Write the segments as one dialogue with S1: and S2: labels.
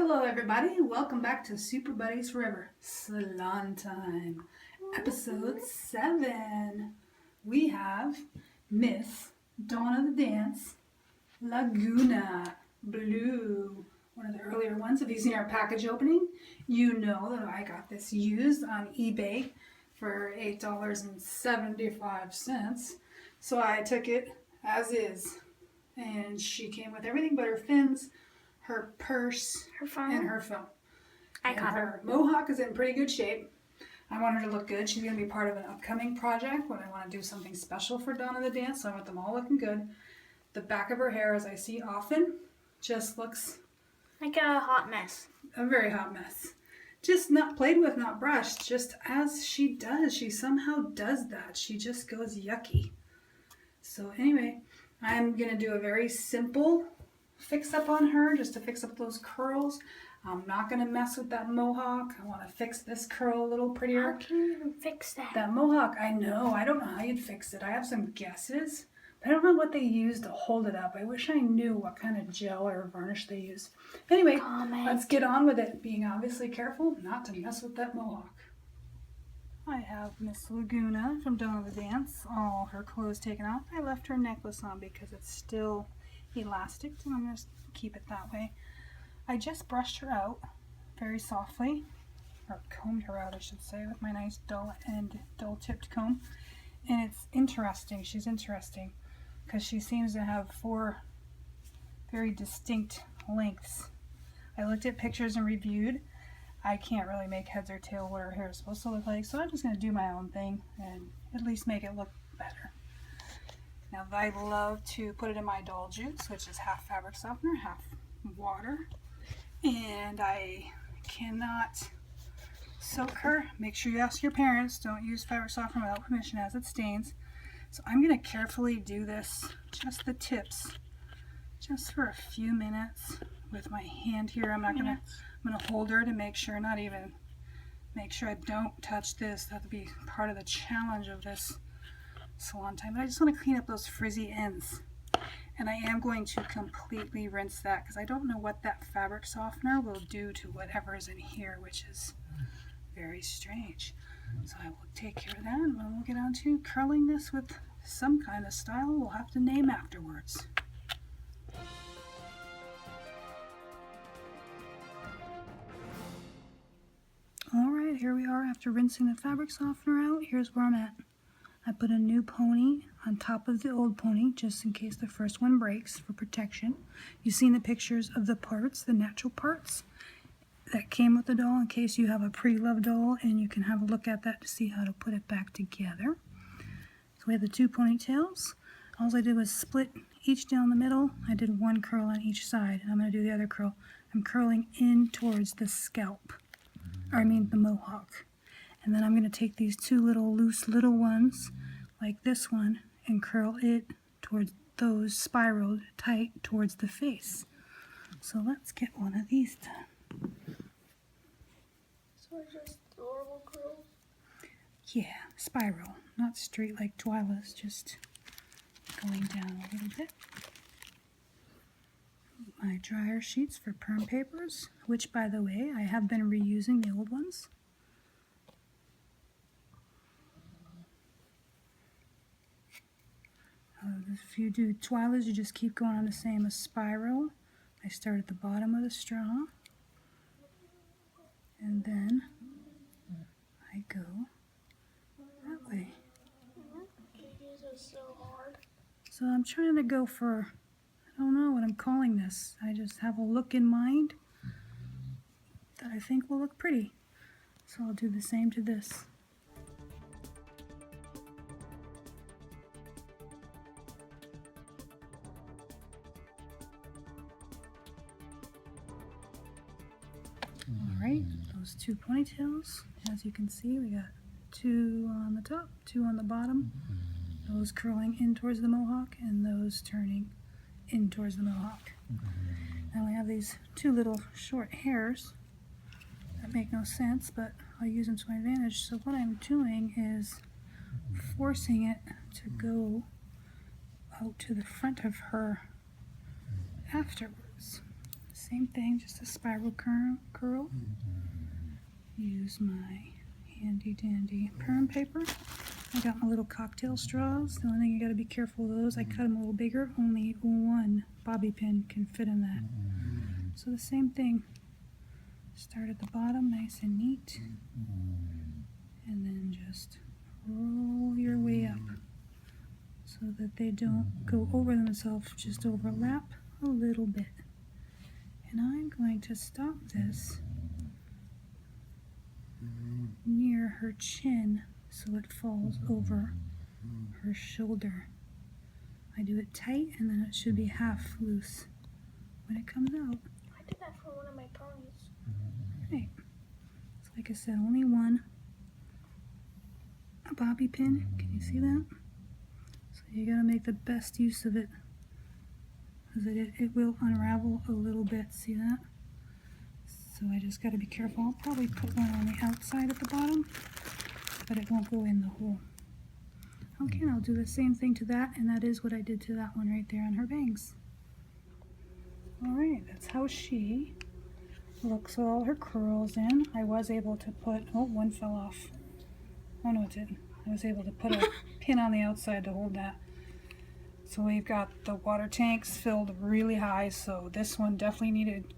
S1: Hello everybody, welcome back to Super Buddies Forever Salon Time. Episode 7. We have Miss Dawn of the Dance Laguna Blue. One of the earlier ones. If you've seen our package opening, you know that I got this used on eBay for $8.75. So I took it as is. And she came with everything but her fins, her purse,
S2: her phone,
S1: and her phone.
S2: I got her.
S1: Mohawk is in pretty good shape. I want her to look good. She's going to be part of an upcoming project when I want to do something special for Dawn of the Dance, so I want them all looking good. The back of her hair, as I see often, just looks
S2: like a hot mess.
S1: A very hot mess. Just not played with, not brushed, just as she does. She somehow does that. She just goes yucky. So anyway, I'm going to do a very simple fix up on her just to fix up those curls. I'm not going to mess with that mohawk. I want to fix this curl a little prettier.
S2: How can you even fix that?
S1: That mohawk, I know. I don't know how you'd fix it. I have some guesses, but I don't know what they use to hold it up. I wish I knew what kind of gel or varnish they use. Anyway, let's get on with it. Being obviously careful not to mess with that mohawk. I have Miss Laguna from Dawn of the Dance, all her clothes taken off. I left her necklace on because it's still elastic, and I'm going to keep it that way. I just brushed her out very softly, or combed her out I should say, with my nice dull tipped comb. And it's interesting, she's interesting, because she seems to have 4 very distinct lengths. I looked at pictures and reviewed. I can't really make heads or tail what her hair is supposed to look like, so I'm just going to do my own thing and at least make it look better. Now I love to put it in my doll juice, which is half fabric softener, half water. And I cannot soak her. Make sure you ask your parents. Don't use fabric softener without permission as it stains. So I'm going to carefully do this, just the tips, just for a few minutes with my hand here. I'm going to hold her to make sure, make sure I don't touch this. That'll be part of the challenge of this salon time. But I just want to clean up those frizzy ends. And I am going to completely rinse that because I don't know what that fabric softener will do to whatever is in here, which is very strange. So I will take care of that, and then we'll get on to curling this with some kind of style we'll have to name afterwards. Alright, here we are after rinsing the fabric softener out. Here's where I'm at. I put a new pony on top of the old pony just in case the first one breaks for protection. You've seen the pictures of the parts, the natural parts that came with the doll in case you have a pre-loved doll, and you can have a look at that to see how to put it back together. So we have the 2 ponytails. All I did was split each down the middle. I did 1 curl on each side, and I'm going to do the other curl. I'm curling in towards the scalp, the mohawk. And then I'm going to take these 2 loose little ones, like this one, and curl it towards those spiraled tight towards the face. So let's get one of these done.
S2: So just normal curls?
S1: Yeah, spiral. Not straight like Twyla's, just going down a little bit. My dryer sheets for perm papers, which by the way, I have been reusing the old ones. If you do Twyla's, you just keep going on the same as spiral. I start at the bottom of the straw, and then I go that way.
S2: These are so hard.
S1: So I'm trying to go for, I don't know what I'm calling this. I just have a look in mind that I think will look pretty. So I'll do the same to this. Alright, those 2 ponytails, as you can see, we got 2 on the top, 2 on the bottom, those curling in towards the mohawk, and those turning in towards the mohawk. Now we have these 2 little short hairs that make no sense, but I'll use them to my advantage. So what I'm doing is forcing it to go out to the front of her afterwards. same thing, just a spiral curl. Use my handy dandy perm paper. I got my little cocktail straws. The only thing you got to be careful of those, I cut them a little bigger. Only one bobby pin can fit in that. So the same thing. Start at the bottom, nice and neat. And then just roll your way up so that they don't go over themselves, just overlap a little bit. And I'm going to stop this near her chin so it falls over her shoulder. I do it tight and then it should be half loose when it comes out.
S2: I did that for one of my ponies.
S1: Right. So like I said, only one. A bobby pin, can you see that? So you gotta make the best use of it, because it will unravel a little bit, see that? So I just gotta be careful. I'll probably put one on the outside at the bottom, but it won't go in the hole. Okay, and I'll do the same thing to that, and that is what I did to that one right there on her bangs. Alright, that's how she looks with all her curls in. I was able to put, oh, one fell off. Oh no, it didn't. I was able to put a pin on the outside to hold that. So we've got the water tanks filled really high, so this one definitely needed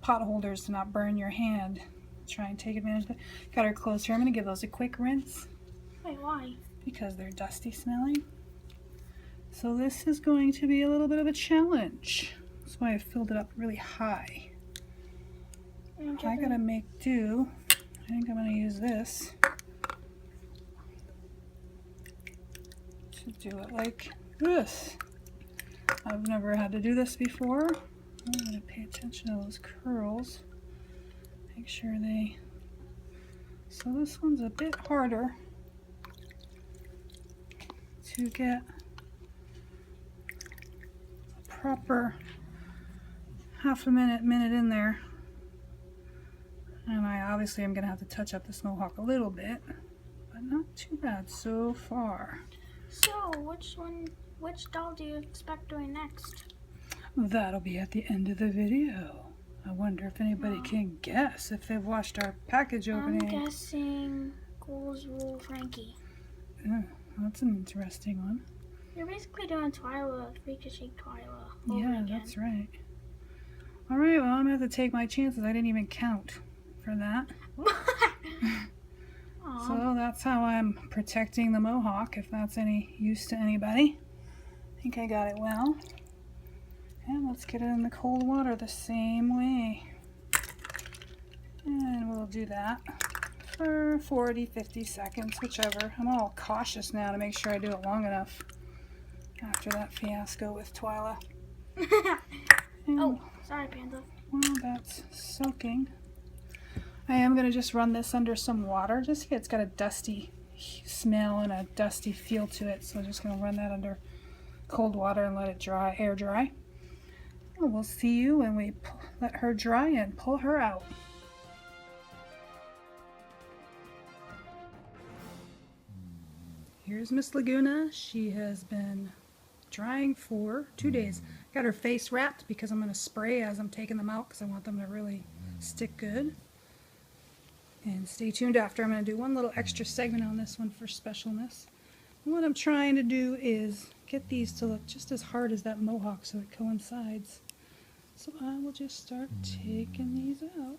S1: pot holders to not burn your hand. Try and take advantage of it. Got her clothes here. I'm going to give those a quick rinse.
S2: Wait, why?
S1: Because they're dusty smelling. So this is going to be a little bit of a challenge. That's why I filled it up really high. I gotta make do. I think I'm going to use this. Do it like this. I've never had to do this before. I'm going to pay attention to those curls. Make sure they... So this one's a bit harder to get a proper half a minute in there. And I obviously am going to have to touch up this mohawk a little bit, but not too bad so far.
S2: So, which doll do you expect doing next?
S1: That'll be at the end of the video. I wonder if anybody can guess if they've watched our package opening.
S2: I'm guessing Ghouls Rule Frankie.
S1: Oh, that's an interesting one.
S2: You're basically doing Twyla, Freakish Shake Twyla.
S1: Yeah, again. That's right. Alright, well, I'm going to have to take my chances. I didn't even count for that. So that's how I'm protecting the mohawk, if that's any use to anybody. I think I got it well. And let's get it in the cold water the same way. And we'll do that for 40, 50 seconds, whichever. I'm all cautious now to make sure I do it long enough after that fiasco with Twyla.
S2: Oh, sorry, Panda.
S1: While that's soaking, I am going to just run this under some water. Just it's got a dusty smell and a dusty feel to it. So I'm just going to run that under cold water and let it dry, air dry. And we'll see you when we let her dry and pull her out. Here's Miss Laguna. She has been drying for 2 days. Got her face wrapped because I'm going to spray as I'm taking them out because I want them to really stick good. And stay tuned after. I'm going to do one little extra segment on this one for specialness. And what I'm trying to do is get these to look just as hard as that mohawk so it coincides. So I will just start taking these out.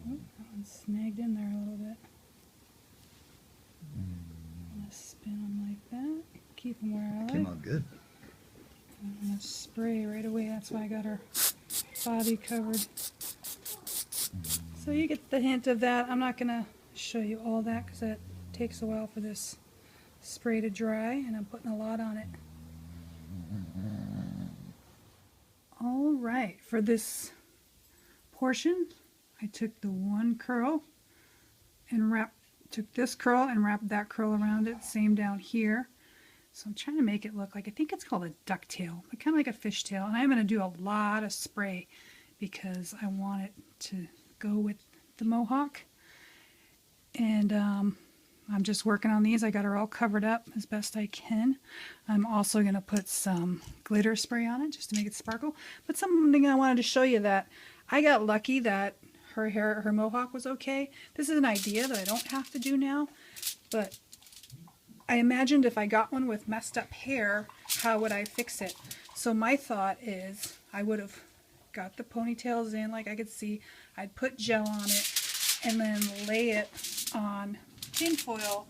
S1: Oh, that one's snagged in there a little bit. I'm going to spin them like that. Keep them where I like.
S3: Came out good.
S1: I'm going to spray right away. That's why I got her body covered. So you get the hint of that. I'm not going to show you all that because that takes a while for this spray to dry, and I'm putting a lot on it. All right, for this portion, I took the one curl and took this curl and wrapped that curl around it. Same down here. So I'm trying to make it look like, I think it's called a ducktail, but kind of like a fishtail. And I'm going to do a lot of spray because I want it to go with the mohawk. And I'm just working on these. I got her all covered up as best I can. I'm also going to put some glitter spray on it just to make it sparkle. But something I wanted to show you, that I got lucky that her mohawk was okay. This is an idea that I don't have to do now, but I imagined if I got one with messed up hair, how would I fix it? So my thought is I would have got the ponytails in like I could see. I'd put gel on it and then lay it on tinfoil,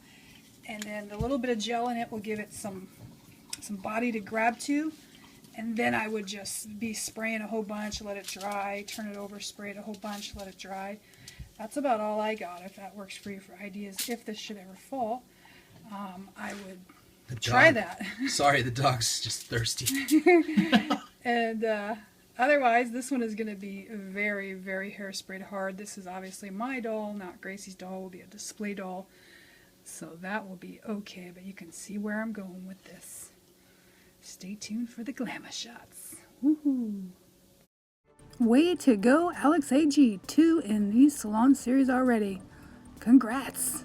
S1: and then the little bit of gel in it will give it some body to grab to, and then I would just be spraying a whole bunch, let it dry, turn it over, spray it a whole bunch, let it dry. That's about all I got. If that works for you for ideas, if this should ever fall, I would try that.
S3: Sorry, the dog's just thirsty.
S1: And otherwise, this one is going to be very, very hairsprayed hard. This is obviously my doll, not Gracie's doll. It will be a display doll. So that will be okay, but you can see where I'm going with this. Stay tuned for the glamour shots. Woohoo! Way to go, Alex AG, 2 in the Salon series already. Congrats!